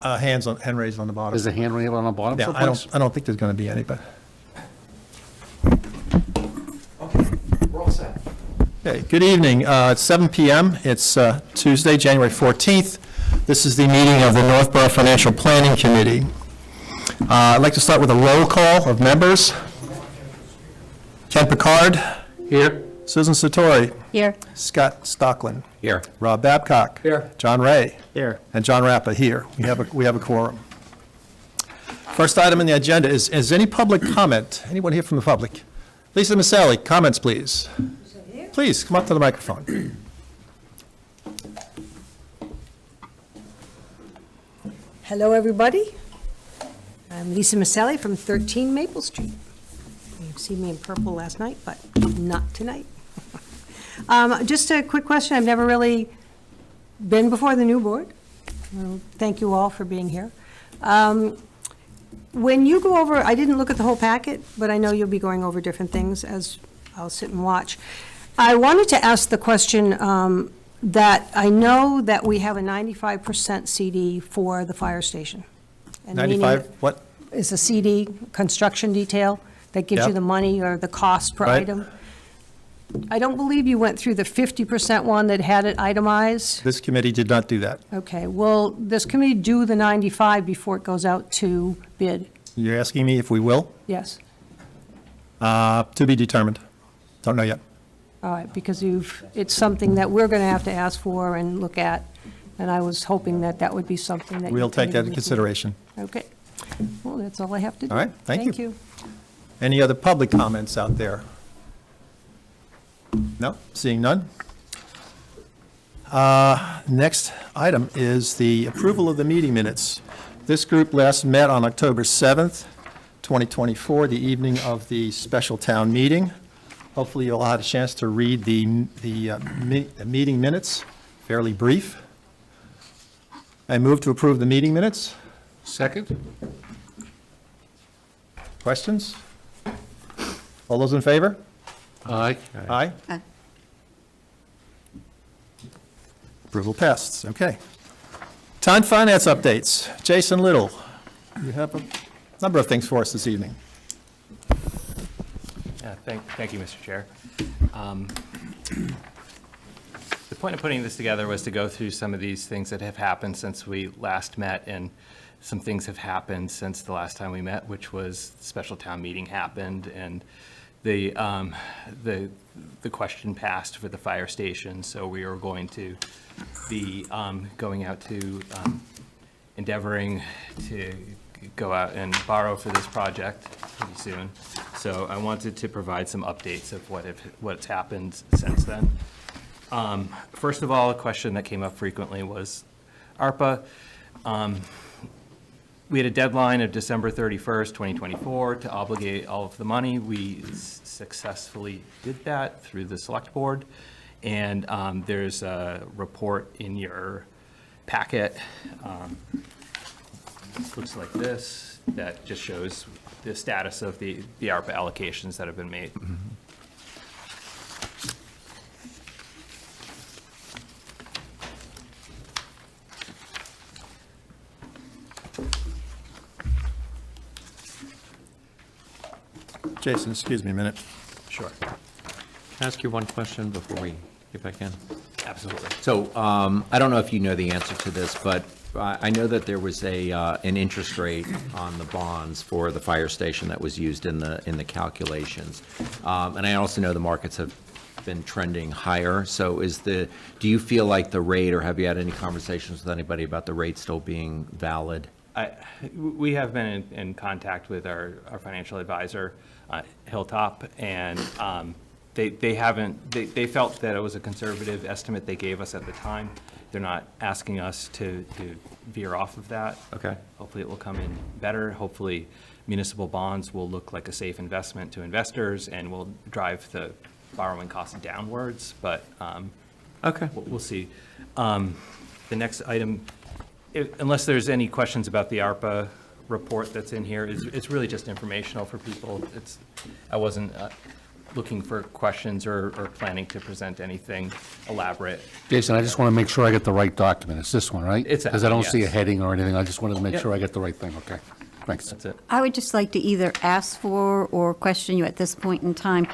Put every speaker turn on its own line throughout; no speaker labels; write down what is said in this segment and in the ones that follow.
Hand raised on the bottom.
There's a hand raised on the bottom
Yeah,
someplace?
I don't think there's going to be any, but.
Okay, we're all set.
Okay, good evening. It's 7 p.m. It's Tuesday, January 14th. This is the meeting of the Northborough Financial Planning Committee. I'd like to start with a roll call of members. Ken Picard.
Here.
Susan Satori.
Here.
Scott Stockland.
Here.
Rob Babcock.
Here.
John Ray.
Here.
And John Rappa here. We have a quorum. First item on the agenda is any public comment? Anyone here from the public? Lisa Maselli, comments, please. Please, come up to the microphone.
Hello, everybody. I'm Lisa Maselli from 13 Maple Street. You've seen me in purple last night, but not tonight. Just a quick question. I've never really been before the new board. Thank you all for being here. When you go over, I didn't look at the whole packet, but I know you'll be going over different things as I'll sit and watch. I wanted to ask the question that I know that we have a 95% CD for the fire station. And
95, what?
Is a CD, construction detail, that gives you
Yep.
the money or the cost per
Right.
item. I don't believe you went through the 50% one that had it itemized.
This committee did not do that.
Okay, will this committee do the 95 before it goes out to bid?
You're asking me if we will?
Yes.
To be determined. Don't know yet.
All right, because it's something that we're going to have to ask for and look at, and I was hoping that that would be something that.
We'll
your
take that
committee
into
would do.
consideration.
Okay. Well, that's all I have to do.
All right, thank you.
Thank you.
Any other public comments out there? No, seeing none. Next item is the approval of the meeting minutes. This group last met on October 7th, 2024, the evening of the special town meeting. Hopefully you'll have a chance to read the meeting minutes, fairly brief. I move to approve the meeting minutes.
Second?
Questions? All those in favor?
Aye.
Aye. Approval passed, okay. Town finance updates. Jason Little, you have a number of things for us this evening.
Yeah, thank you, Mr. Chair. The point of putting this together was to go through some of these things that have happened since we last met, and some things have happened since the last time we met, which was the special town meeting happened, and the question passed for the fire station. So we are going to be going out to endeavoring to go out and borrow for this project pretty soon. So I wanted to provide some updates of what's happened since then. First of all, a question that came up frequently was ARPA. We had a deadline of December 31st, 2024 to obligate all of the money. We successfully did that through the select board. And there's a report in your packet. Looks like this, that just shows the status of the ARPA allocations that have been made.
Jason, excuse me a minute.
Sure.
Can I ask you one question before we get back in?
Absolutely.
So I don't know if you know the answer to this, but I know that there was an interest rate on the bonds for the fire station that was used in the calculations. And I also know the markets have been trending higher. So do you feel like the rate, or have you had any conversations with anybody about the rate still being valid?
We have been in contact with our financial advisor, Hilltop, and they felt that it was a conservative estimate they gave us at the time. They're not asking us to veer off of that.
Okay.
Hopefully it will come in better. Hopefully municipal bonds will look like a safe investment to investors and will drive the borrowing costs downwards, but
Okay.
we'll see. The next item, unless there's any questions about the ARPA report that's in here, it's really just informational for people. I wasn't looking for questions or planning to present anything elaborate.
Jason, I just want to make sure I get the right document. It's this one, right?
It's that
Because I don't
one,
see a
yes.
heading or anything. I just wanted to make
Yep.
sure I get the right thing. Okay, thanks.
That's it.
I would just like to either ask for or question you at this point in time,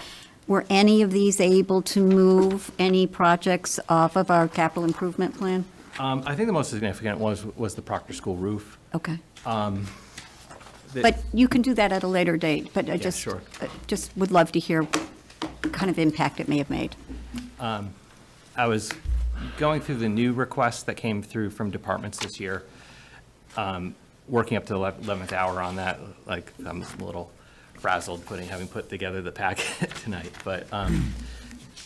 were any of these able to move any projects off of our capital improvement plan?
I think the most significant was the Proctor School roof.
Okay.
The-
But you can do that at a later date, but I
Yeah,
just,
sure.
just would love to hear what kind of impact it may have made.
I was going through the new requests that came through from departments this year, working up to the 11th hour on that. Like, I'm a little frazzled having put together the packet tonight. But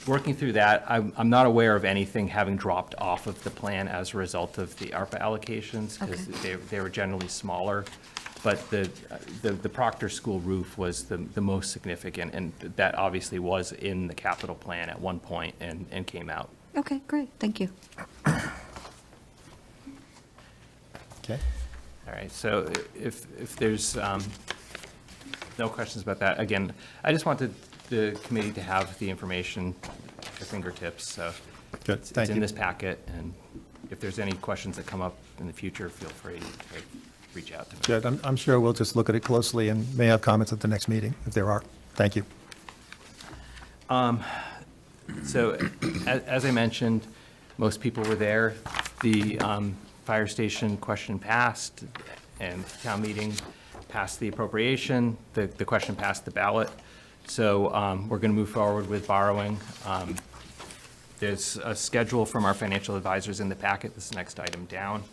working through that, I'm not aware of anything having dropped off of the plan as a result of the ARPA allocations, because they were generally smaller. But the Proctor School roof was the most significant, and that obviously was in the capital plan at one point and came out.
Okay, great, thank you.
Okay.
All right, so if there's no questions about that, again, I just wanted the committee to have the information at their fingertips, so.
Good,
It's
thank
in
you.
this packet, and if there's any questions that come up in the future, feel free to reach out to me.
Good, I'm sure we'll just look at it closely and may have comments at the next meeting, if there are. Thank you.
So, as I mentioned, most people were there. The fire station question passed, and town meeting passed the appropriation. The question passed the ballot. So we're going to move forward with borrowing. There's a schedule from our financial advisors in the packet. This is the next item down.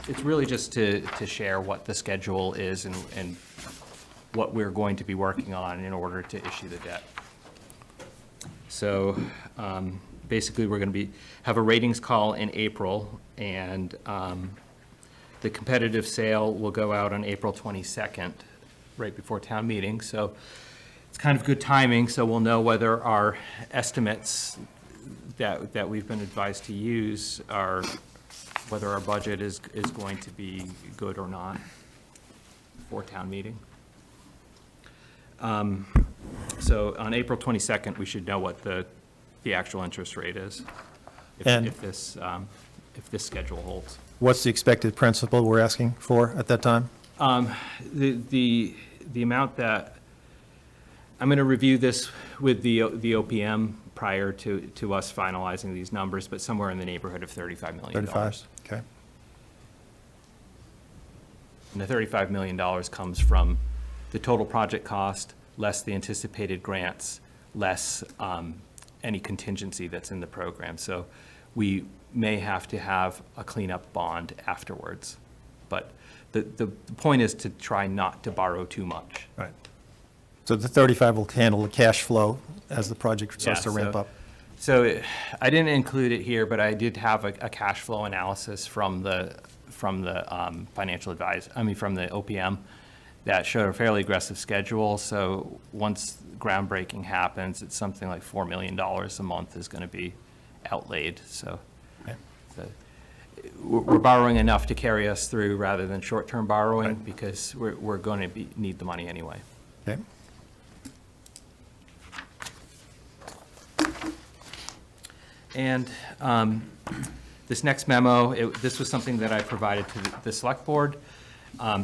It's really just to share what the schedule is and what we're going to be working on in order to issue the debt. So basically, we're going to have a ratings call in April, and the competitive sale will go out on April 22nd, right before town meeting. So it's kind of good timing, so we'll know whether our estimates that we've been advised to use are, whether our budget is going to be good or not for town meeting. So on April 22nd, we should know what the actual interest rate is,
And-
if this schedule holds.
What's the expected principal we're asking for at that time?
The amount that, I'm going to review this with the OPM prior to us finalizing these numbers, but somewhere in the neighborhood of $35 million.
35? Okay.
And the $35 million comes from the total project cost, less the anticipated grants, less any contingency that's in the program. So we may have to have a cleanup bond afterwards. But the point is to try not to borrow too much.
Right. So the 35 will handle the cash flow as the project starts to
Yeah,
ramp up.
So I didn't include it here, but I did have a cash flow analysis from the financial advice, from the OPM, that showed a fairly aggressive schedule. So once groundbreaking happens, it's something like $4 million a month is going to be outlaid. So
Okay.
we're borrowing enough to carry us through rather than short-term borrowing,
Right.
because we're going to need the money anyway.
Okay.
And this next memo, this was something that I provided to the select board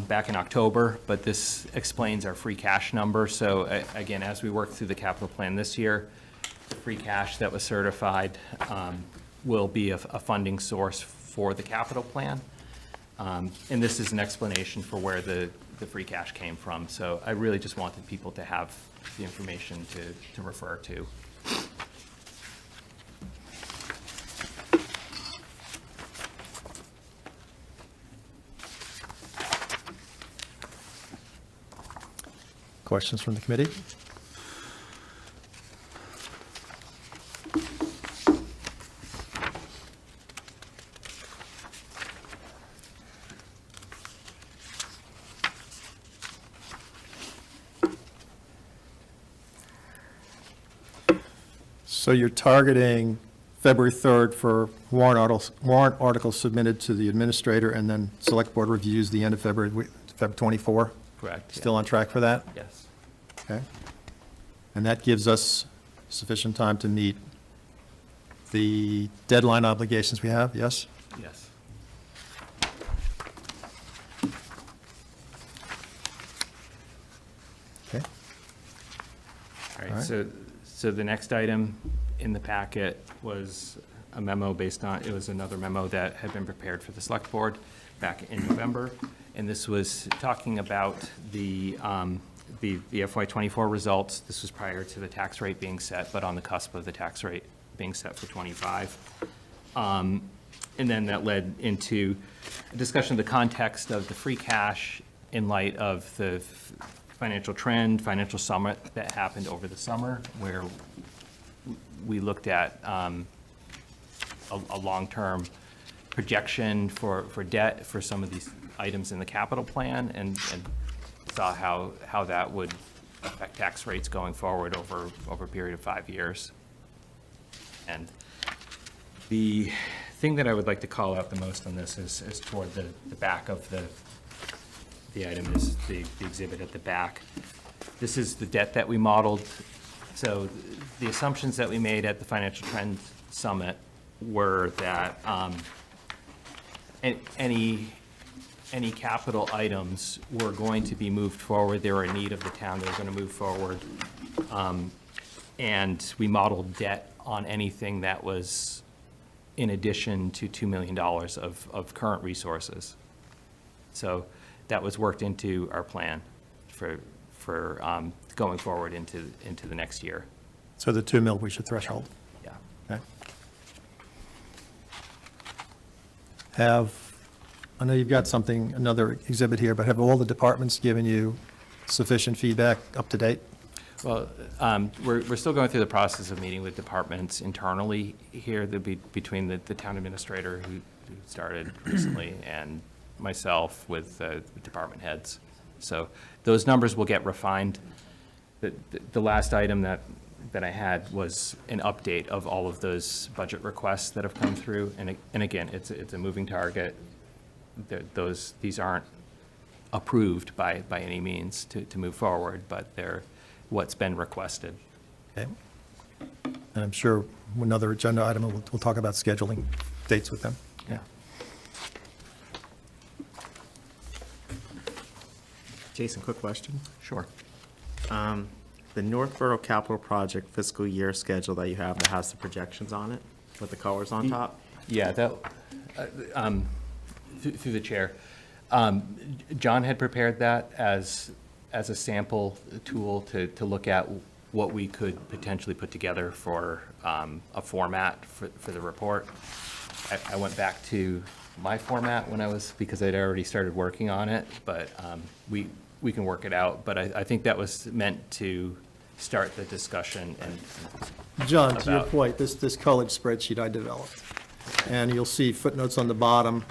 back in October, but this explains our free cash number. So again, as we work through the capital plan this year, the free cash that was certified will be a funding source for the capital plan. And this is an explanation for where the free cash came from. So I really just wanted people to have the information to refer to.
Questions from the committee? So you're targeting February 3rd for warrant articles submitted to the administrator, and then select board reviews the end of February 24?
Correct. yeah.
Still on track for that?
Yes.
Okay. And that gives us sufficient time to meet the deadline obligations we have, yes?
Yes.
Okay.
All
All
right,
right.
so the next item in the packet was a memo it was another memo that had been prepared for the select board back in November. And this was talking about the FY '24 results. This was prior to the tax rate being set, but on the cusp of the tax rate being set for '25. And then that led into a discussion of the context of the free cash in light of the financial trend, financial summit that happened over the summer, where we looked at a long-term projection for debt for some of these items in the capital plan, and saw how that would affect tax rates going forward over a period of 5 years. And the thing that I would like to call out the most on this is toward the back of the item, is the exhibit at the back. This is the debt that we modeled. So the assumptions that we made at the Financial Trend Summit were that any capital items were going to be moved forward. They were a need of the town. They were going to move forward. And we modeled debt on anything that was in addition to $2 million of current resources. So that was worked into our plan for going forward into the next year.
So the 2 mil we should threshold.
Yeah.
Okay. I know you've got something, another exhibit here, but have all the departments given you sufficient feedback up to date?
Well, we're still going through the process of meeting with departments internally here, between the town administrator who started recently and myself with department heads. So those numbers will get refined. The last item that I had was an update of all of those budget requests that have come through. And again, it's a moving target. These aren't approved by any means to move forward, but they're what's been requested.
Okay. And I'm sure another agenda item, we'll talk about scheduling dates with them.
Yeah.
Jason, quick question.
Sure.
The Northborough Capital Project fiscal year schedule that you have that has the projections on it with the colors on top?
Yeah, that, through the chair, John had prepared that as a sample tool to look at what we could potentially put together for a format for the report. I went back to my format because I'd already started working on it, but we can work it out. But I think that was meant to start the discussion and
John, to your
about-
point, this colored spreadsheet I developed, and you'll see footnotes on the bottom,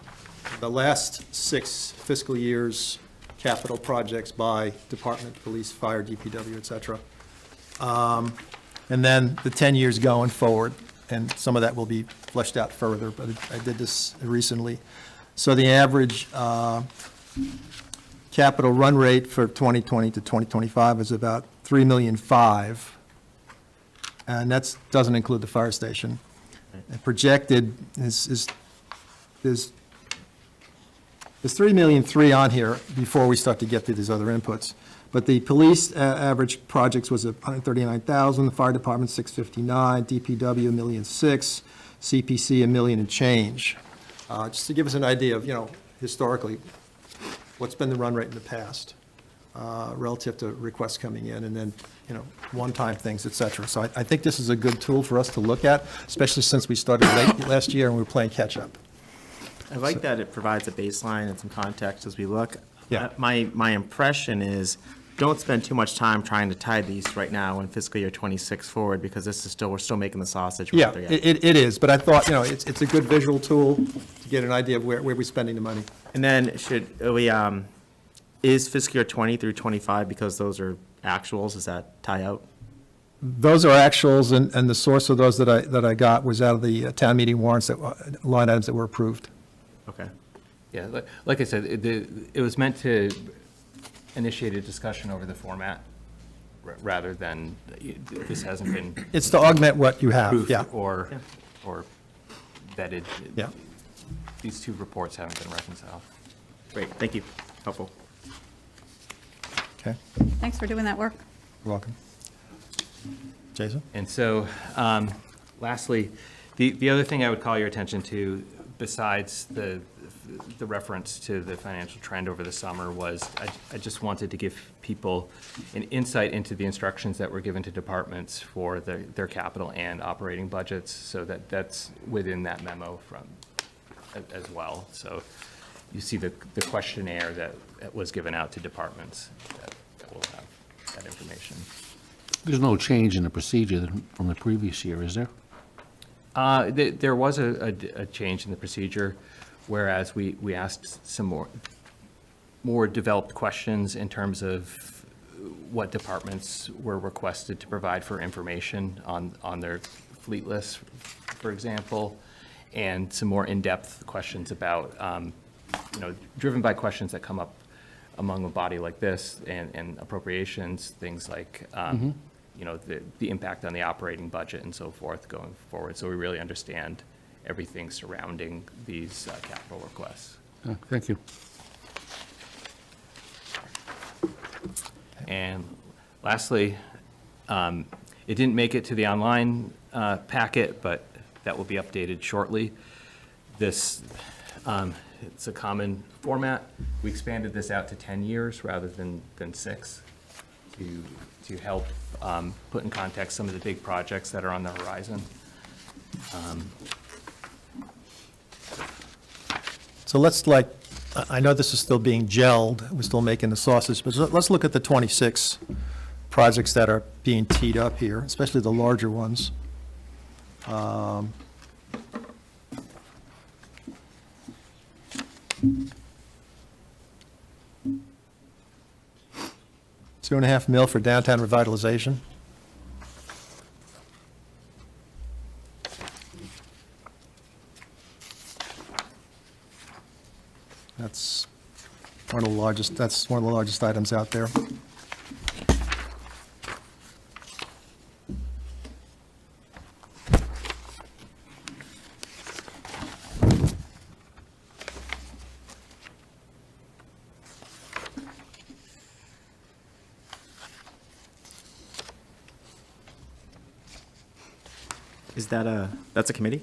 the last 6 fiscal years capital projects by department, police, fire, DPW, et cetera. And then the 10 years going forward, and some of that will be fleshed out further, but I did this recently. So the average capital run rate for 2020 to 2025 is about $3.5 million, and that doesn't include the fire station. And projected is there's $3.3 million on here before we start to get to these other inputs. But the police average projects was $139,000, the fire department $659,000, DPW $1.6 million, CPC $1 million and change. Just to give us an idea of, historically, what's been the run rate in the past relative to requests coming in, and then, one-time things, et cetera. So I think this is a good tool for us to look at, especially since we started late last year and we were playing catch-up.
I like that it provides a baseline and some context as we look.
Yeah.
My impression is, don't spend too much time trying to tie these right now in fiscal year '26 forward, because we're still making the sausage. We're
Yeah,
not there yet.
it is, but I thought, it's a good visual tool to get an idea of where we're spending the money.
And then is fiscal year '20 through '25, because those are actuals, does that tie out?
Those are actuals, and the source of those that I got was out of the town meeting warrants, line items that were approved.
Okay.
Yeah, like I said, it was meant to initiate a discussion over the format rather than, this hasn't been
It's to augment what you have,
proofed
yeah.
or vetted.
Yeah.
These two reports haven't been reconciled.
Great, thank you. Helpful.
Okay,
Thanks for doing that work.
you're welcome. Jason?
And so, lastly, the other thing I would call your attention to, besides the reference to the financial trend over the summer, was I just wanted to give people an insight into the instructions that were given to departments for their capital and operating budgets, so that's within that memo as well. So you see the questionnaire that was given out to departments that will have that information.
There's no change in the procedure from the previous year, is there?
There was a change in the procedure, whereas we asked some more developed questions in terms of what departments were requested to provide for information on their fleet list, for example, and some more in-depth questions about, driven by questions that come up among a body like this and appropriations, things like, the impact on the operating budget and so forth going forward. So we really understand everything surrounding these capital requests.
Thank you.
And lastly, it didn't make it to the online packet, but that will be updated shortly. This, it's a common format. We expanded this out to 10 years rather than 6 to help put in context some of the big projects that are on the horizon.
So I know this is still being gelled, we're still making the sauces, but let's look at the 26 projects that are being teed up here, especially the larger ones. $2.5 million for downtown revitalization. That's one of the largest items out there.
Is that's a committee?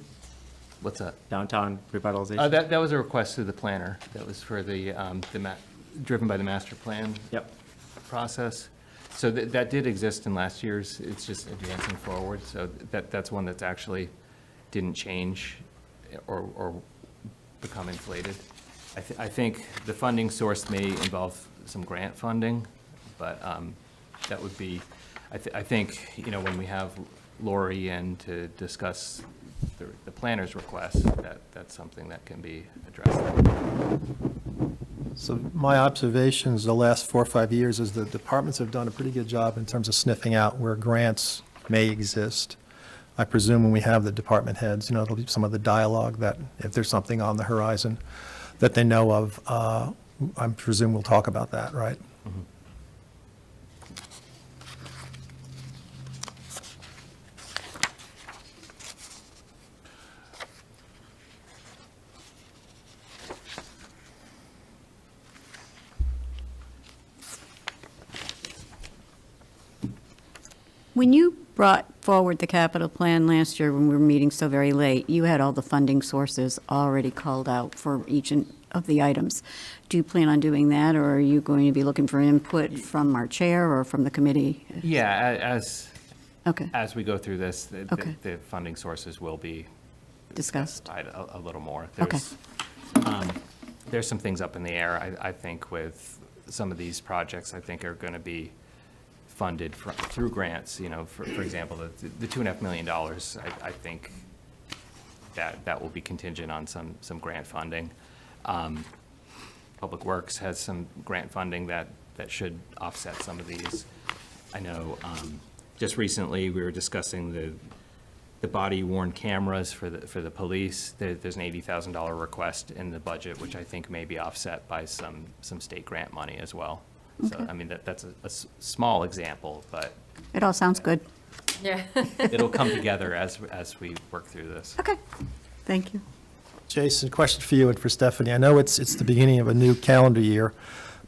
What's that?
Downtown revitalization?
That was a request to the planner. That was for driven by the master plan
Yep.
process. So that did exist in last year's, it's just advancing forward. So that's one that's actually didn't change or become inflated. I think the funding source may involve some grant funding, but that would be, I think, when we have Lori in to discuss the planner's request, that's something that can be addressed.
So my observations the last 4 or 5 years is the departments have done a pretty good job in terms of sniffing out where grants may exist. I presume when we have the department heads, there'll be some of the dialogue that if there's something on the horizon that they know of, I presume we'll talk about that, right?
Mm-hmm.
When you brought forward the capital plan last year, when we were meeting so very late, you had all the funding sources already called out for each of the items. Do you plan on doing that, or are you going to be looking for input from our chair or from the committee?
Yeah,
Okay,
as we go through this,
Okay.
the funding sources will be
discussed.
specified a little more.
Okay.
There's some things up in the air, I think, with some of these projects, I think are going to be funded through grants, for example, the $2.5 million, I think that will be contingent on some grant funding. Public Works has some grant funding that should offset some of these. I know just recently we were discussing the body-worn cameras for the police. There's an $80,000 request in the budget, which I think may be offset by some state grant money as well. So, I mean, that's a small example, but
It all sounds good.
Yeah.
it'll come together as we work through this.
Okay, thank you.
Jason, question for you and for Stephanie. I know it's the beginning of a new calendar year,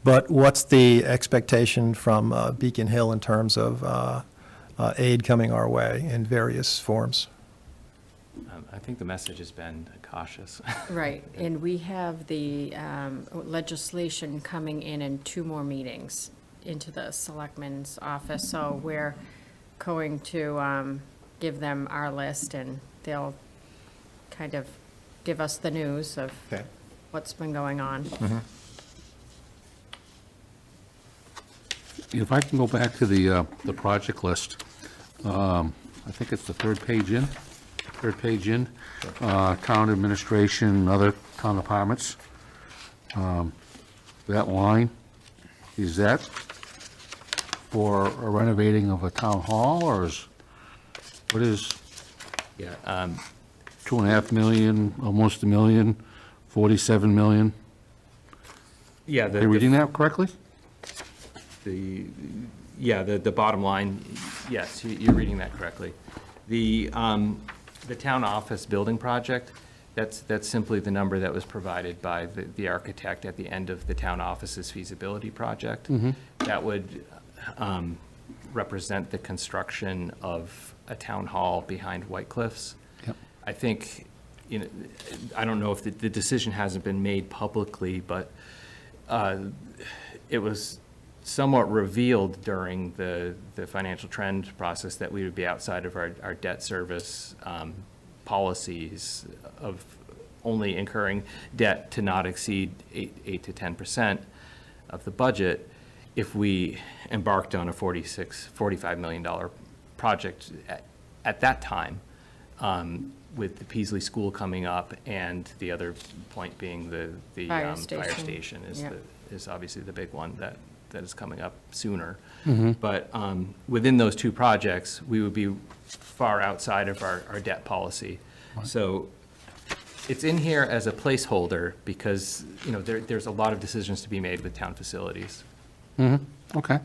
but what's the expectation from Beacon Hill in terms of aid coming our way in various forms?
I think the message has been cautious.
Right, and we have the legislation coming in 2 more meetings into the selectmen's office, so we're going to give them our list, and they'll kind of give us the news of
Okay.
what's been going on.
If I can go back to the project list, I think it's the third page in, town administration, other town departments. That line, is that for a renovating of a town hall, or what is
Yeah,
2.5 million, almost $1 million, 47 million?
yeah.
Am I reading that correctly?
The bottom line, yes, you're reading that correctly. The town office building project, that's simply the number that was provided by the architect at the end of the town office's feasibility project. That would represent the construction of a town hall behind White Cliffs.
Yep.
I think, I don't know if the decision hasn't been made publicly, but it was somewhat revealed during the financial trend process that we would be outside of our debt service policies of only incurring debt to not exceed 8 to 10% of the budget if we embarked on a $45 million project at that time, with the Peaslee School coming up, and the other point being the
Fire
fire
station.
station
Yep.
is obviously the big one that is coming up sooner. But within those 2 projects, we would be far outside of our debt policy. So it's in here as a placeholder because, there's a lot of decisions to be made with town facilities.
Okay.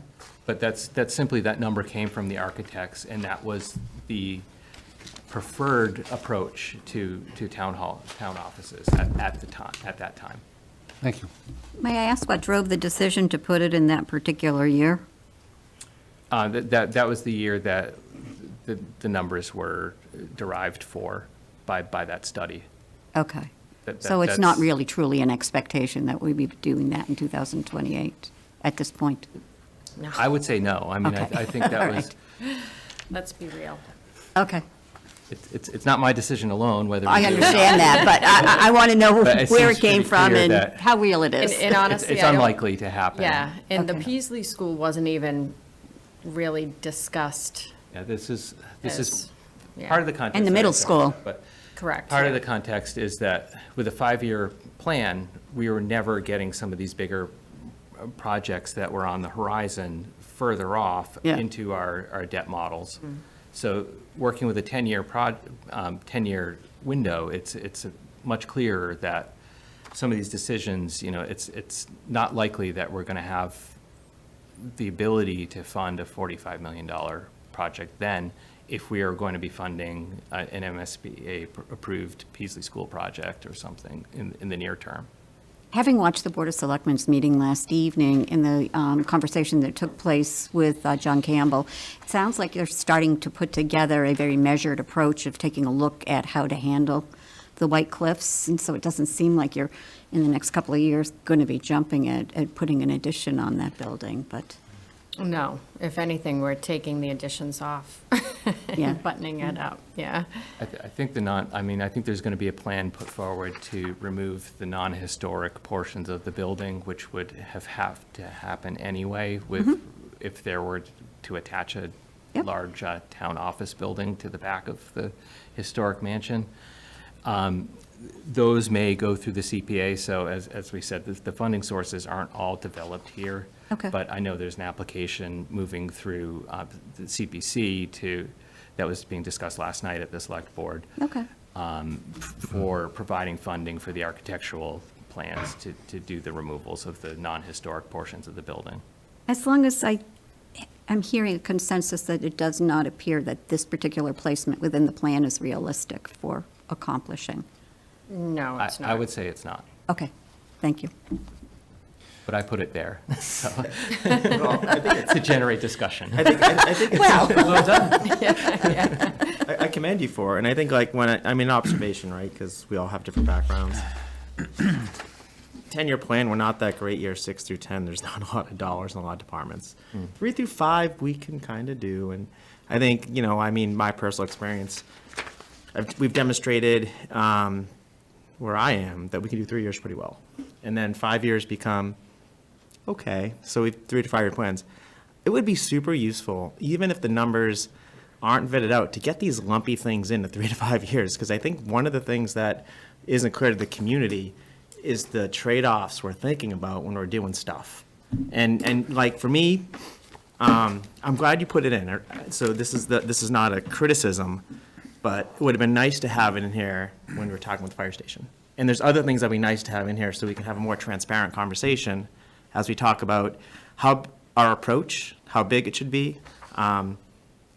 But that's simply, that number came from the architects, and that was the preferred approach to town offices at that time.
Thank you.
May I ask what drove the decision to put it in that particular year?
That was the year that the numbers were derived by that study.
Okay.
That-
So it's not
that's-
really truly an expectation that we'd be doing that in 2028 at this point?
I would say no. I mean,
Okay.
I think that
All
was,
Let's be real.
Okay.
it's not my decision alone whether. we
I
do it or not.
understand that, but I want to know
But it
where
seems
it came
pretty
from
clear
and
that-
how real it is.
And honestly,
It's
I don't-
unlikely to happen.
Yeah, and the
Okay.
Peaslee School wasn't even really discussed
Yeah, this is
as, yeah.
part of the context.
And the
that I
middle
talked
school.
about, But
Correct.
part of
yeah.
the context is that with a 5-year plan, we were never getting some of these bigger projects that were on the horizon further off
Yeah.
into our debt models. So working with a 10-year 10-year window, it's much clearer that some of these decisions, it's not likely that we're going to have the ability to fund a $45 million project then if we are going to be funding an MSBA-approved Peaslee School project or something in the near term.
Having watched the Board of Selectmen's meeting last evening in the conversation that took place with John Campbell, it sounds like you're starting to put together a very measured approach of taking a look at how to handle the White Cliffs, and so it doesn't seem like you're, in the next couple of years, going to be jumping at putting an addition on that building, but,
No, if anything, we're taking the additions off.
Yeah.
and buttoning it up, yeah.
I think I think there's going to be a plan put forward to remove the non-historic portions of the building, which would have to happen anyway if there were to attach a
Yep.
large town office building to the back of the historic mansion. Those may go through the CPA, so as we said, the funding sources aren't all developed here.
Okay.
But I know there's an application moving through the CPC that was being discussed last night at the select board.
okay.
For providing funding for the architectural plans to do the removals of the non-historic portions of the building.
As long as I'm hearing a consensus that it does not appear that this particular placement within the plan is realistic for accomplishing.
No, it's not.
I would say it's not,
Okay, thank you.
but I put it there, so,
Well, I think
to generate discussion.
I think it's,
Well done.
I commend you for it, and I think like when I mean observation, right? Because we all have different backgrounds. 10-year plan, we're not that great. Year 6 through 10, there's not a lot of dollars in a lot of departments. 3 through 5, we can kind of do, and I think I mean my personal experience, we've demonstrated where I am that we can do 3 years pretty well, and then 5 years become okay. So we've 3 to 5 year plans. It would be super useful, even if the numbers aren't vetted out, to get these lumpy things into 3 to 5 years, because I think one of the things that isn't clear to the community is the trade-offs we're thinking about when we're doing stuff. And like for me, I'm glad you put it in. So this is not a criticism, but it would have been nice to have it in here when we were talking with the fire station. And there's other things that'd be nice to have in here so we can have a more transparent conversation as we talk about how our approach, how big it should be.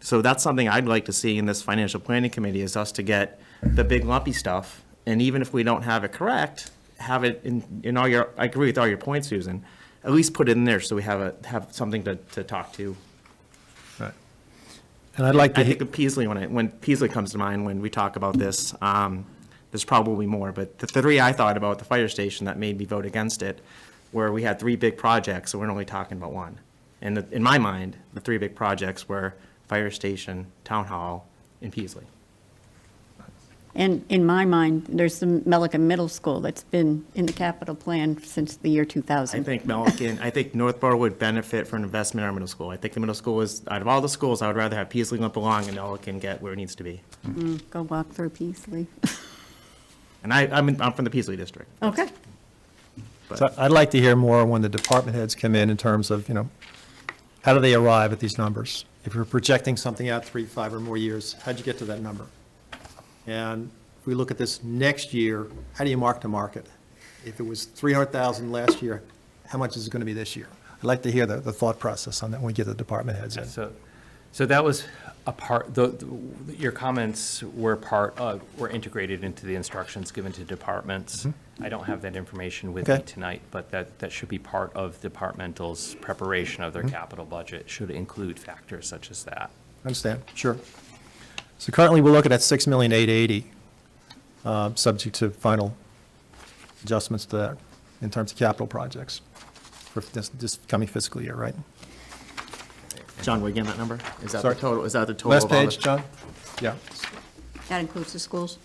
So that's something I'd like to see in this financial planning committee, is us to get the big lumpy stuff. And even if we don't have it correct, have it in all your, I agree with all your points, Susan, at least put it in there so we have something to talk to.
Right. And I'd like to,
I think of Peasley, when Peasley comes to mind when we talk about this, there's probably more, but the 3 I thought about, the fire station, that made me vote against it, where we had 3 big projects, so we're only talking about 1. And in my mind, the 3 big projects were fire station, town hall, and Peasley.
And in my mind, there's the Melican Middle School that's been in the capital plan since the year
I
2000.
think I think Northborough would benefit from investment in our middle school. I think the middle school is, out of all the schools, I would rather have Peasley limp along and Melican get where it needs to be.
Go walk through Peasley.
And I'm from the Peasley district.
Okay.
so I'd like to hear more when the department heads come in terms of, how do they arrive at these numbers? If you're projecting something out 3, 5, or more years, how'd you get to that number? And if we look at this next year, how do you mark to market? If it was 300,000 last year, how much is it going to be this year? I'd like to hear the thought process on that when we get the department heads in.
So that was a part, your comments were were integrated into the instructions given to departments. I don't have that information with me
Okay.
tonight, but that should be part of departmental's preparation of their capital budget, should include factors such as that.
Understand, sure. So currently, we're looking at $6,880,000, subject to final adjustments to that in terms of capital projects for this coming fiscal year, right?
John, will you give that number? Is that the
Sorry.
total? Is that the total?
Last
of all the-
page, John? Yeah,
That includes the schools?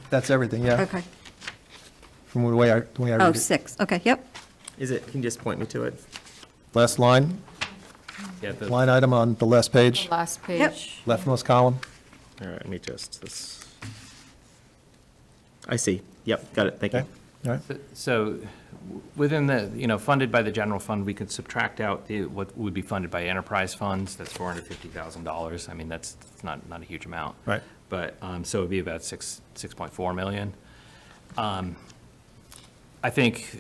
that's everything, yeah,
Okay.
from the way I
Oh,
read it.
6, okay, yep.
Is it, can you just point me to it?
Last line,
Yeah,
line item on the last page,
Last page.
leftmost column.
All right, let me just, I see. Yep, got it, thank you.
Okay, all right.
So within the, funded by the general fund, we could subtract out what would be funded by enterprise funds. That's $450,000. I mean, that's not a huge amount.
Right.
But, so it'd be about 6.4 million. I think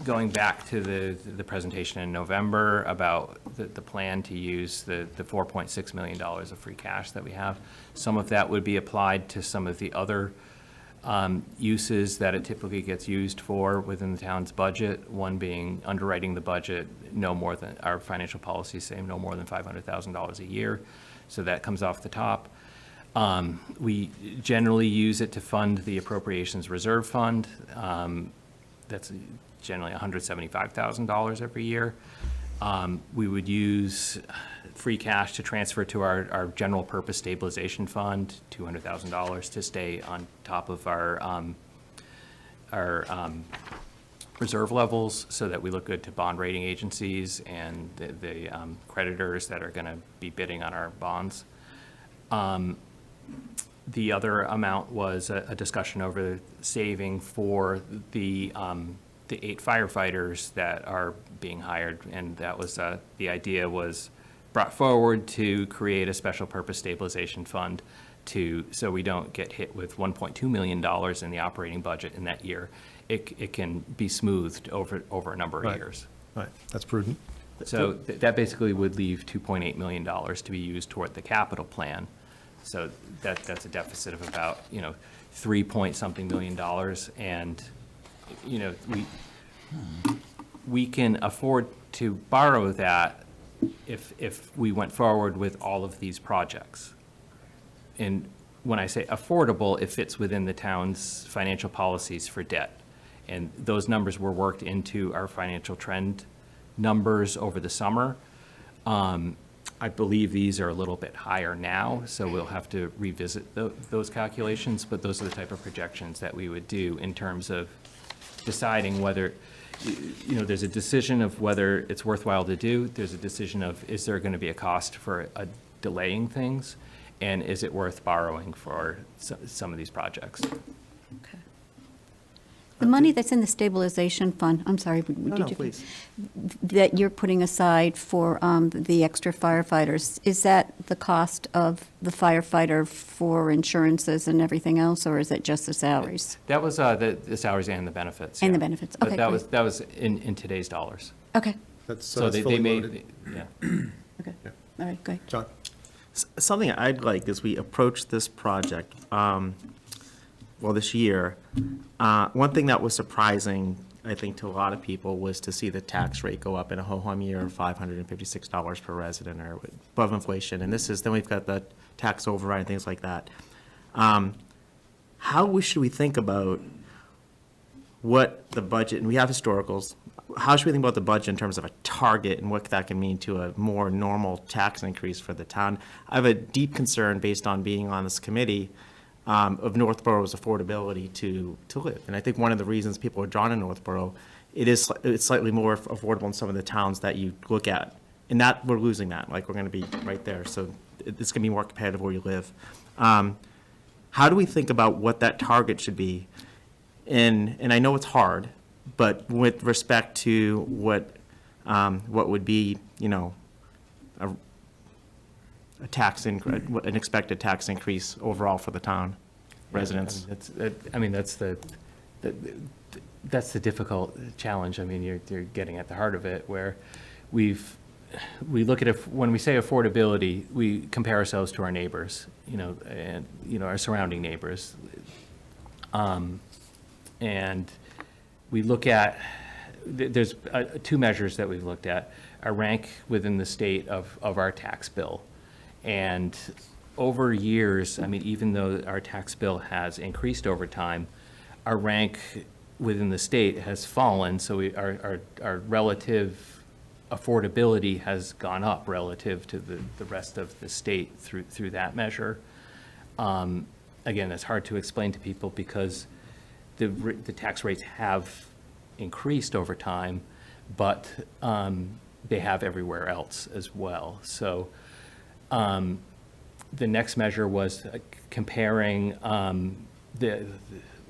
going back to the presentation in November about the plan to use the $4.6 million of free cash that we have, some of that would be applied to some of the other uses that it typically gets used for within the town's budget, one being underwriting the budget no more than, our financial policies say no more than $500,000 a year, so that comes off the top. We generally use it to fund the appropriations reserve fund. That's generally $175,000 every year. We would use free cash to transfer to our general purpose stabilization fund, $200,000, to stay on top of our reserve levels so that we look good to bond rating agencies and the creditors that are going to be bidding on our bonds. The other amount was a discussion over saving for the 8 firefighters that are being hired, and that was, the idea was brought forward to create a special purpose stabilization fund so we don't get hit with $1.2 million in the operating budget in that year. It can be smoothed over a number of
Right.
years.
Right, that's prudent.
So that basically would leave $2.8 million to be used toward the capital plan. So that's a deficit of about, 3-point-something million dollars. And, we can afford to borrow that if we went forward with all of these projects. And when I say affordable, it fits within the town's financial policies for debt. And those numbers were worked into our financial trend numbers over the summer. I believe these are a little bit higher now, so we'll have to revisit those calculations, but those are the type of projections that we would do in terms of deciding whether, there's a decision of whether it's worthwhile to do. There's a decision of, is there going to be a cost for delaying things? And is it worth borrowing for some of these projects?
The money that's in the stabilization fund, I'm sorry,
No,
did you?
please.
That you're putting aside for the extra firefighters, is that the cost of the firefighter for insurances and everything else, or is it just the salaries?
That was the salaries and the benefits.
And the
yeah.
benefits,
But
okay,
that
great.
was in today's dollars.
Okay,
So that's fully loaded.
Yeah.
okay, all right, good.
John?
Something I'd like as we approach this project, this year, one thing that was surprising, I think, to a lot of people was to see the tax rate go up in a ho-hum year of $556 per resident or above inflation. And then we've got the tax override and things like that. Should we think about what the budget, and we have historicals, how should we think about the budget in terms of a target and what that can mean to a more normal tax increase for the town? I have a deep concern based on being on this committee of Northborough's affordability to live. And I think one of the reasons people are drawn to Northborough, it's slightly more affordable in some of the towns that you look at. And that, we're losing that, like, we're gonna be right there, so it's gonna be more competitive where you live. How do we think about what that target should be? And I know it's hard, but with respect to what would be, an expected tax increase overall for the town residents.
That's the difficult challenge. I mean, you're getting at the heart of it, where we look at it, when we say affordability, we compare ourselves to our neighbors, and, our surrounding neighbors. And we look at, there's two measures that we've looked at, our rank within the state of our tax bill. And over years, I mean, even though our tax bill has increased over time, our rank within the state has fallen, so our relative affordability has gone up relative to the rest of the state through that measure. Again, that's hard to explain to people because the tax rates have increased over time, but they have everywhere else as well. So the next measure was comparing the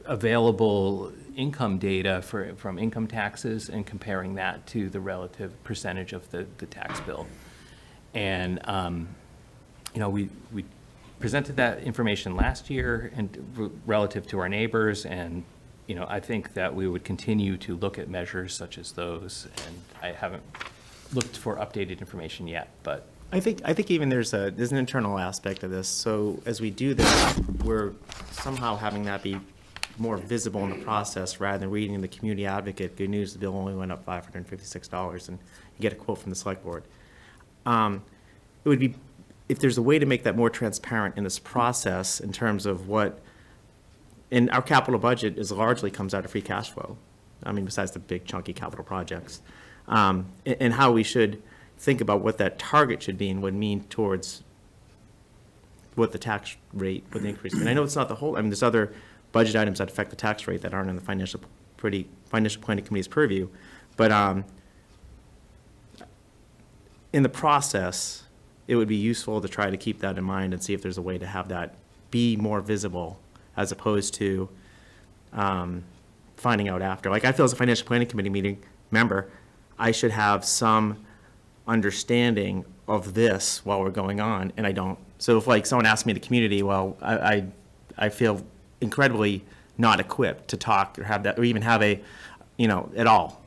available income data from income taxes and comparing that to the relative percentage of the tax bill. And, we presented that information last year and relative to our neighbors, and, I think that we would continue to look at measures such as those, and I haven't looked for updated information yet, but.
I think even there's an internal aspect of this. So as we do this, we're somehow having that be more visible in the process rather than reading in the community advocate, good news, the bill only went up $556, and you get a quote from the select board. It would be, if there's a way to make that more transparent in this process in terms of and our capital budget largely comes out of free cash flow. I mean, besides the big chunky capital projects. And how we should think about what that target should be and would mean towards what the tax rate would increase. And I know it's not the whole, I mean, there's other budget items that affect the tax rate that aren't in the financial planning committee's purview. But in the process, it would be useful to try to keep that in mind and see if there's a way to have that be more visible as opposed to finding out after. Like, I feel as a financial planning committee meeting member, I should have some understanding of this while we're going on, and I don't. So if someone asks me in the community, well, I feel incredibly not equipped to talk or have that, or even have at all.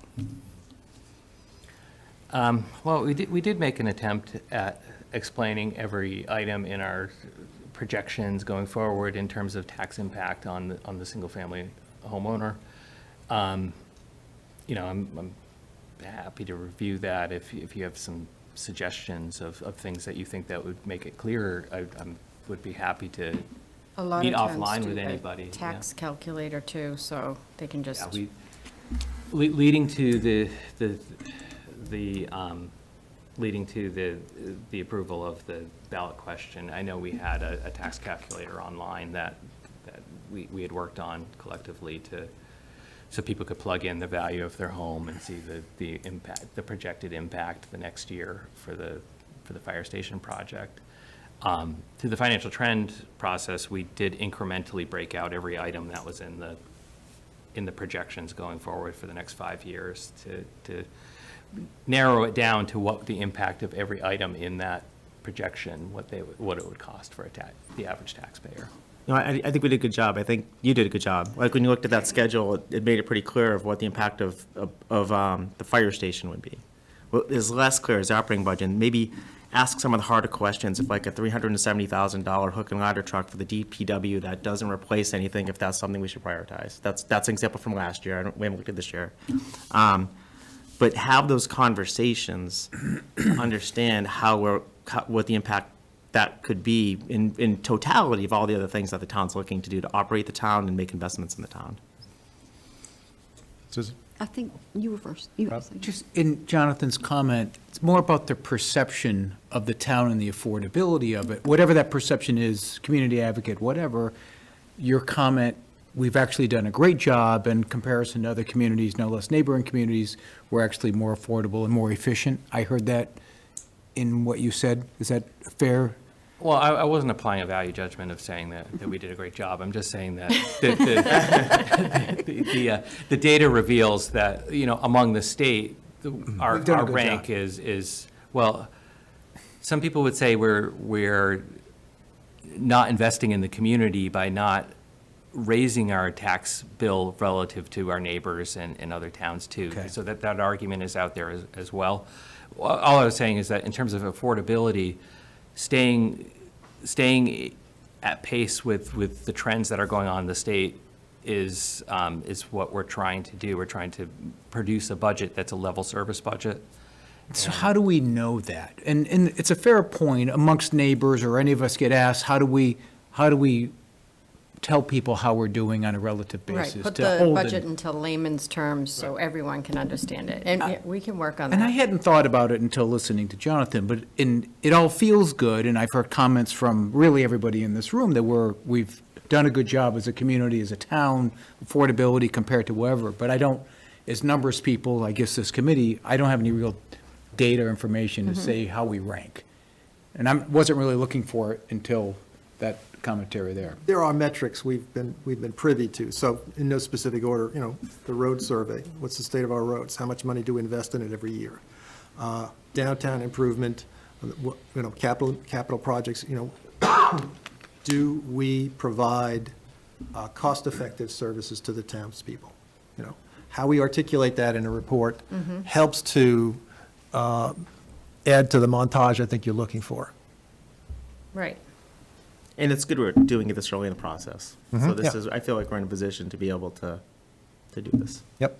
Well, we did make an attempt at explaining every item in our projections going forward in terms of tax impact on the single-family homeowner. You know, I'm happy to review that if you have some suggestions of things that you think that would make it clearer. I would be happy to
A lot
meet
of towns
offline
do
with
the
anybody. yeah.
tax calculator too, so they can
Yeah,
just,
leading to leading to the approval of the ballot question, I know we had a tax calculator online that we had worked on collectively so people could plug in the value of their home and see the impact, the projected impact the next year for the fire station project. Through the financial trend process, we did incrementally break out every item that was in the projections going forward for the next 5 years to narrow it down to what the impact of every item in that projection, what it would cost for the average taxpayer.
No, I think we did a good job. I think you did a good job. Like, when you looked at that schedule, it made it pretty clear of what the impact of the fire station would be. What is less clear is the operating budget, and maybe ask some of the harder questions, if like a $370,000 hook and ladder truck for the DPW that doesn't replace anything, if that's something we should prioritize. That's an example from last year. We haven't looked at this year. But have those conversations, understand what the impact that could be in totality of all the other things that the town's looking to do to operate the town and make investments in the town.
Susan?
I think you were first. You were second.
Just in Jonathan's comment, it's more about the perception of the town and the affordability of it. Whatever that perception is, community advocate, whatever, your comment, we've actually done a great job in comparison to other communities, no less neighboring communities, we're actually more affordable and more efficient. I heard that in what you said. Is that fair?
Well, I wasn't applying a value judgment of saying that we did a great job. I'm just saying that the data reveals that, you know, among the state, our
We've done a good
rank
job.
is, well, some people would say we're not investing in the community by not raising our tax bill relative to our neighbors and other towns too.
Okay.
So that argument is out there as well. All I was saying is that in terms of affordability, staying at pace with the trends that are going on in the state is what we're trying to do. We're trying to produce a budget that's a level service budget.
So how do we know that? And it's a fair point amongst neighbors, or any of us get asked, how do we tell people how we're doing on a relative
right,
basis?
put
to
the
hold
budget
it?
into layman's terms so everyone can understand it. And yeah, we can work on that.
And I hadn't thought about it until listening to Jonathan, but it all feels good, and I've heard comments from really everybody in this room that we've done a good job as a community, as a town, affordability compared to wherever, but I don't, as numbers people, I guess this committee, I don't have any real data or information to say how we rank. And I wasn't really looking for it until that commentary there.
There are metrics we've been privy to. So in no specific order, you know, the road survey, what's the state of our roads? How much money do we invest in it every year? Downtown improvement, you know, capital projects, you know, do we provide cost-effective services to the townspeople? You know, how we articulate that in a report helps to add to the montage I think you're looking for.
Right.
And it's good we're doing it this early in the process. So this
Yeah.
is, I feel like we're in a position to be able to do this.
Yep.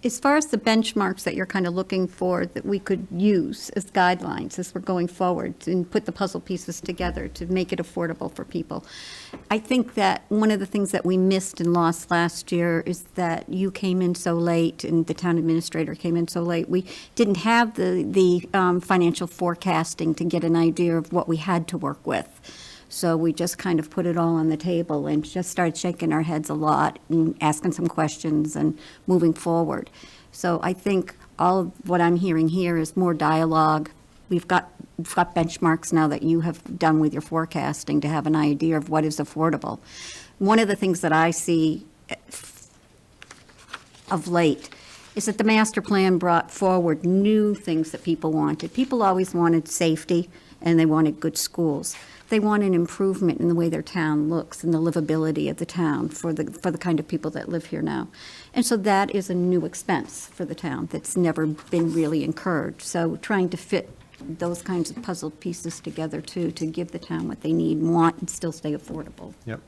As far as the benchmarks that you're kind of looking for that we could use as guidelines as we're going forward and put the puzzle pieces together to make it affordable for people, I think that one of the things that we missed and lost last year is that you came in so late and the town administrator came in so late. We didn't have the financial forecasting to get an idea of what we had to work with. So we just kind of put it all on the table and just started shaking our heads a lot and asking some questions and moving forward. So I think all of what I'm hearing here is more dialogue. We've got benchmarks now that you have done with your forecasting to have an idea of what is affordable. One of the things that I see of late is that the master plan brought forward new things that people wanted. People always wanted safety and they wanted good schools. They want an improvement in the way their town looks and the livability of the town for the kind of people that live here now. And so that is a new expense for the town that's never been really incurred. So trying to fit those kinds of puzzle pieces together too, to give the town what they need and want and still stay affordable.
Yep.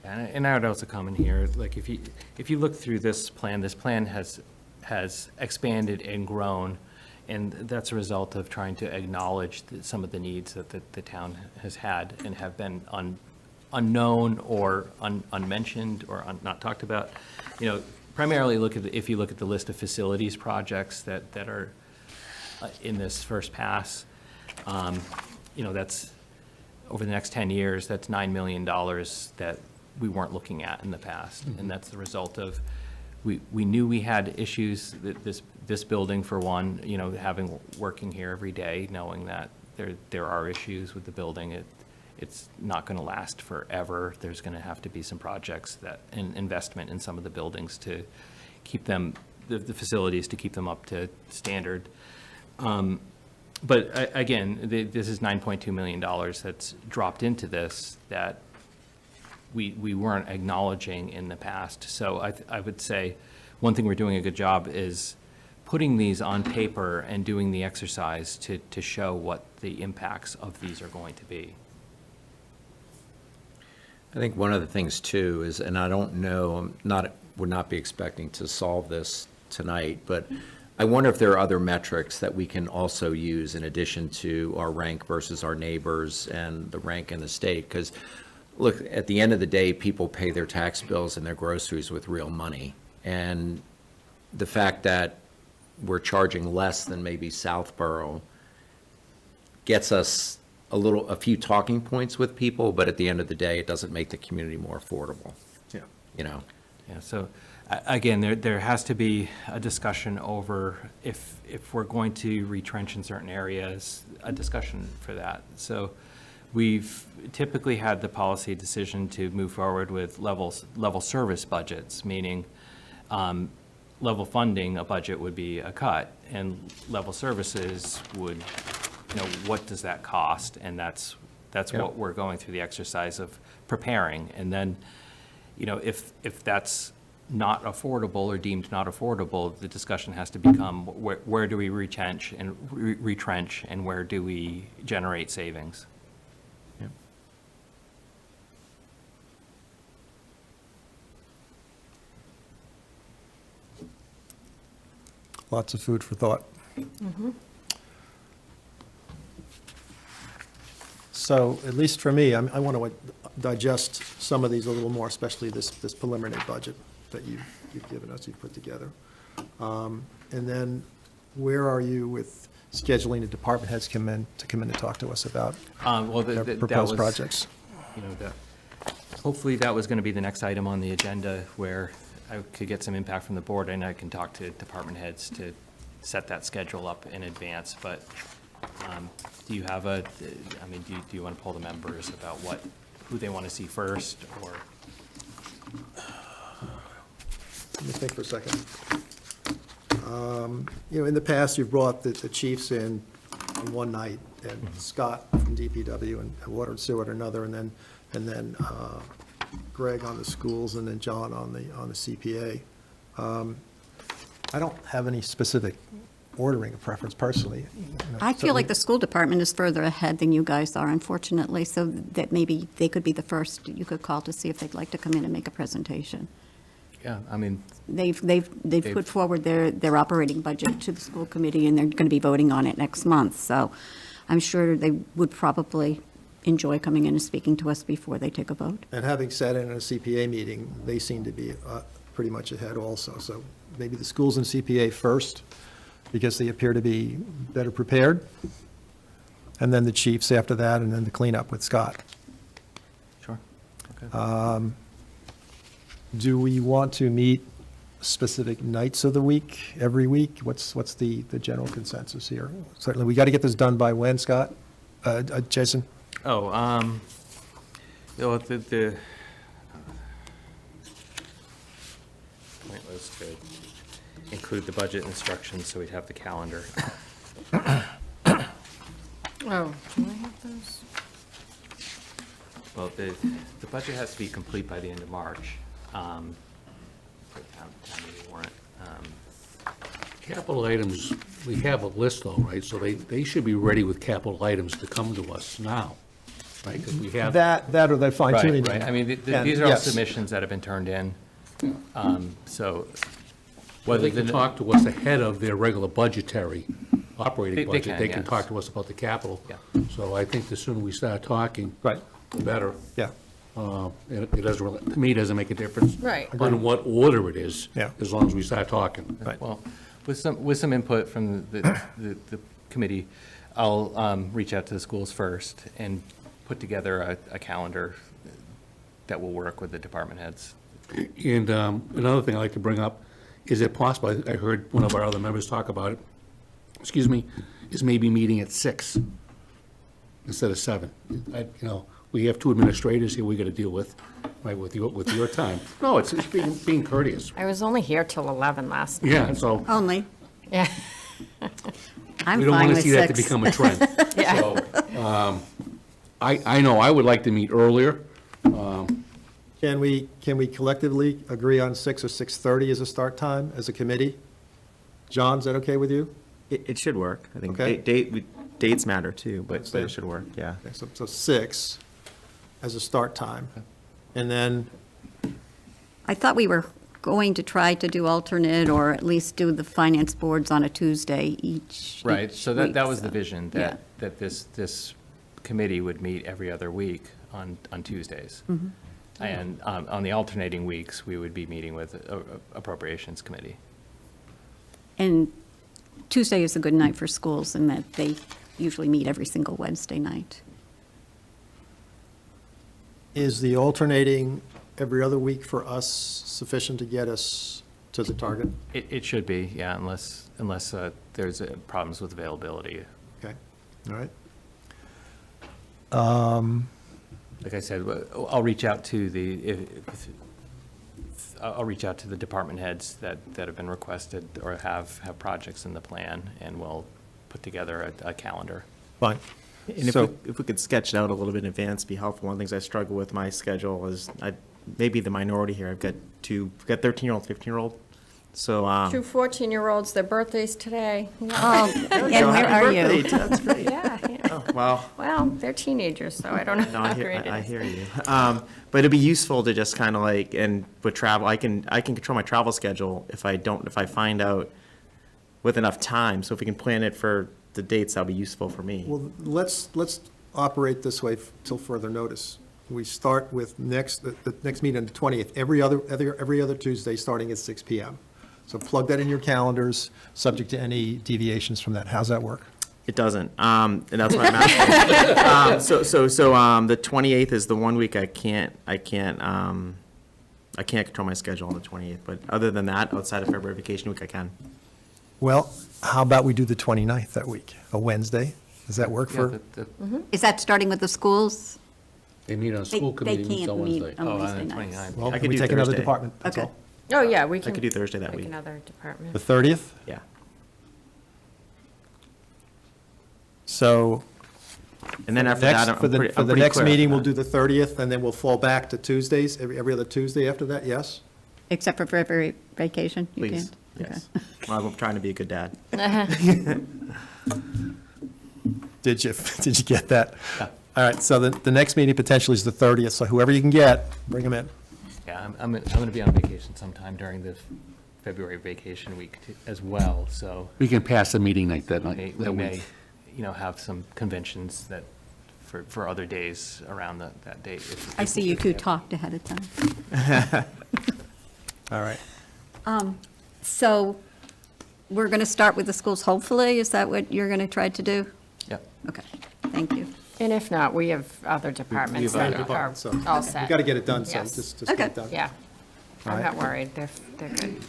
And I would also comment here, like, if you look through this plan has expanded and grown, and that's a result of trying to acknowledge some of the needs that the town has had and have been unknown or unmentioned or not talked about. You know, primarily if you look at the list of facilities projects that are in this first pass, you know, that's, over the next 10 years, that's $9 million that we weren't looking at in the past. And that's the result of, we knew we had issues, that this building, for one, you know, working here every day, knowing that there are issues with the building. It's not going to last forever. There's going to have to be some projects and investment in some of the buildings to keep them, the facilities, to keep them up to standard. But again, this is $9.2 million that's dropped into this that we weren't acknowledging in the past. So I would say one thing we're doing a good job is putting these on paper and doing the exercise to show what the impacts of these are going to be.
I think one of the things too is, and I don't know, would not be expecting to solve this tonight, but I wonder if there are other metrics that we can also use in addition to our rank versus our neighbors and the rank in the state. Because look, at the end of the day, people pay their tax bills and their groceries with real money. And the fact that we're charging less than maybe Southborough gets us a few talking points with people, but at the end of the day, it doesn't make the community more affordable.
Yeah.
You know?
Yeah, so, again, there has to be a discussion over if we're going to retrench in certain areas, a discussion for that. So we've typically had the policy decision to move forward with level service budgets, meaning level funding, a budget would be a cut, and level services would, you know, what does that cost? And that's what we're going through the exercise of preparing. And then, you know, if that's not affordable or deemed not affordable, the discussion has to become where do we retrench and where do we generate savings?
Lots of food for thought. So, at least for me, I want to digest some of these a little more, especially this preliminary budget that you've given us, you've put together. And then, where are you with scheduling the department heads come in to talk to us about
Well,
their
that
proposed
was,
projects?
you know, hopefully that was going to be the next item on the agenda where I could get some impact from the board, and I can talk to department heads to set that schedule up in advance. But do you have do you want to poll the members about who they want to see first, or?
Let me think for a second. You know, in the past, you've brought the chiefs in on one night, and Scott from DPW and Water and Sewer at another, and then Greg on the schools, and then John on the CPA. I don't have any specific ordering of preference personally. You know,
I feel like
certainly-
the school department is further ahead than you guys are, unfortunately, so that maybe they could be the first you could call to see if they'd like to come in and make a presentation.
Yeah, I mean,
They've put forward their operating budget to the school committee, and they're going to be voting on it next month. So I'm sure they would probably enjoy coming in and speaking to us before they take a vote.
And having sat in a CPA meeting, they seem to be pretty much ahead also. So maybe the schools and CPA first, because they appear to be better prepared, and then the chiefs after that, and then the cleanup with Scott.
sure. Okay.
Do we want to meet specific nights of the week, every week? What's the general consensus here? Certainly, we got to get this done by when, Scott? Jason?
Oh, you know, the point was to include the budget instructions so we'd have the calendar.
Oh, do I have those?
Well, the budget has to be complete by the end of March. For town meeting warrant.
Capital items, we have a list though, right? So they should be ready with capital items to come to us now, right? Because we have.
That or they're fine tuning.
Right, I mean,
And
these are all
yes.
submissions that have been turned in. So
Well,
whether
they can talk to us ahead of their regular budgetary operating
They
budget.
can,
They can
yes.
talk to us about the capital.
Yeah.
So I think the sooner we start talking.
Right.
The better.
Yeah,
It doesn't really, to me, it doesn't make a difference.
Right.
On what order it is.
Yeah.
As long as we start talking.
right.
Well, with some input from the committee, I'll reach out to the schools first and put together a calendar that will work with the department heads.
And another thing I'd like to bring up, is it possible, I heard one of our other members talk about it, excuse me, is maybe meeting at 6 instead of 7. We have 2 administrators here we got to deal with, right, with your time. No, it's being courteous.
I was only here till 11 last night.
Yeah, so
Only.
Yeah.
I'm
we don't
fine
want to
with
see that to
6.
become a trend.
Yeah.
So, I know I would like to meet earlier.
Can we collectively agree on 6 or 6:30 as a start time as a committee? John, is that okay with you?
It should work. I think
Okay.
dates matter too, but
Understand.
it should work, yeah.
Okay, so 6 as a start time. And then,
I thought we were going to try to do alternate, or at least do the finance boards on a Tuesday each.
Right, so that
week,
was the
so,
vision,
yeah.
that this committee would meet every other week on Tuesdays. And on the alternating weeks, we would be meeting with Appropriations Committee.
And Tuesday is a good night for schools in that they usually meet every single Wednesday night.
is the alternating every other week for us sufficient to get us to the target?
It should be, yeah, unless there's problems with availability.
Okay, all right.
Like I said, I'll reach out to I'll reach out to the department heads that have been requested or have projects in the plan, and we'll put together a calendar.
Fine.
And
So-
if we could sketch it out a little bit in advance, it'd be helpful. One of the things I struggle with my schedule is I maybe the minority here. I've got 13-year-old, 15-year-old. So,
2 14-year-olds, their birthdays today. Yeah,
Oh, and where are you?
That's great.
yeah.
Oh, well,
Well, they're teenagers, so I don't know
no,
how
I
great
hear,
it
I
is.
hear you. But it'd be useful to just kind of like, and with travel, I can control my travel schedule if I find out with enough time. So if we can plan it for the dates, that'll be useful for me.
Well, let's operate this way till further notice. We start with the next meeting on the 20th, every other Tuesday, starting at 6 PM. So plug that in your calendars, subject to any deviations from that. How's that work?
It doesn't, and that's why I'm asking. So the 28th is the one week I can't control my schedule on the 28th, but other than that, outside of February vacation week, I can.
Well, how about we do the 29th that week, a Wednesday? Does that work for?
Is that starting with the schools?
They meet on
They-
school committee meets on
They can't
Wednesday.
meet on
Oh, on
Wednesday
the
nights.
29th.
Well,
I
can
could
we
do
take another
Thursday.
department? That's
Okay.
all.
Oh, yeah, we can.
could do Thursday that
pick
week.
another
The
department.
30th?
Yeah.
So
And then after that,
next,
I'm
for the
pretty
next
clear
meeting,
after
we'll do
that.
the 30th, and then we'll fall back to Tuesdays, every other Tuesday after that, yes?
Except for February vacation? You
Please,
can't?
yes. Well, I'm trying to be a good dad.
Did you get that? All right, so the next meeting potentially is the 30th, so whoever you can get, bring them in.
Yeah, I'm going to be on vacation sometime during the February vacation week as well, so
We can pass the meeting night that
we
night,
we
that
may,
week.
have some conventions that, for other days around that date.
I see you two talked ahead of time.
All right.
So we're going to start with the schools, hopefully? Is that what you're going to try to do?
Yep.
Okay, thank you.
And if not, we have other departments
other
that are
departments, so
all set.
We got to get it done, so
Yes.
just get
Okay.
it done.
Yeah.
All
I'm
right.
not worried. They're good.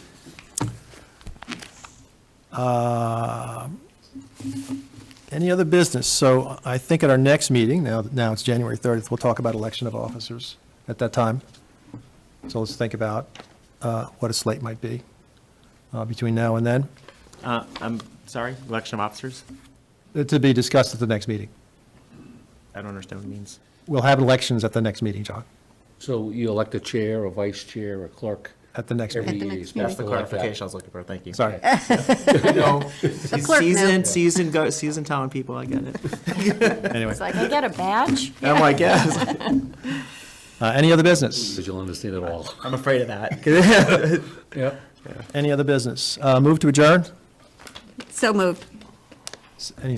Any other business? So I think at our next meeting, now it's January 30th, we'll talk about election of officers at that time. So let's think about what a slate might be between now and then,
I'm sorry, election of officers?
to be discussed at the next meeting.
I don't understand what it means.
we'll have elections at the next meeting, John,
So you elect a chair, a vice chair, a clerk
at the next
every
meeting.
year. You're
That's
supposed
the
to elect that.
clarification I was looking for, thank you.
Sorry.
Seasoned town people, I get it.
Anyway,
It's like, I get a badge?
I'm like, yes,
any other business?
Because you'll understand it all.
I'm afraid of that.
Yep.
Any other business? Move to adjourn?
So moved.
Any,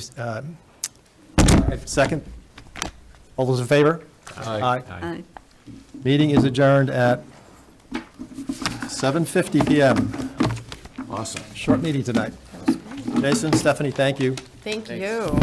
second? All those in favor?
Aye.
Aye.
Meeting is adjourned at 7:50 PM.
Awesome.
Short meeting tonight. Jason, Stephanie, thank you.
Thank you.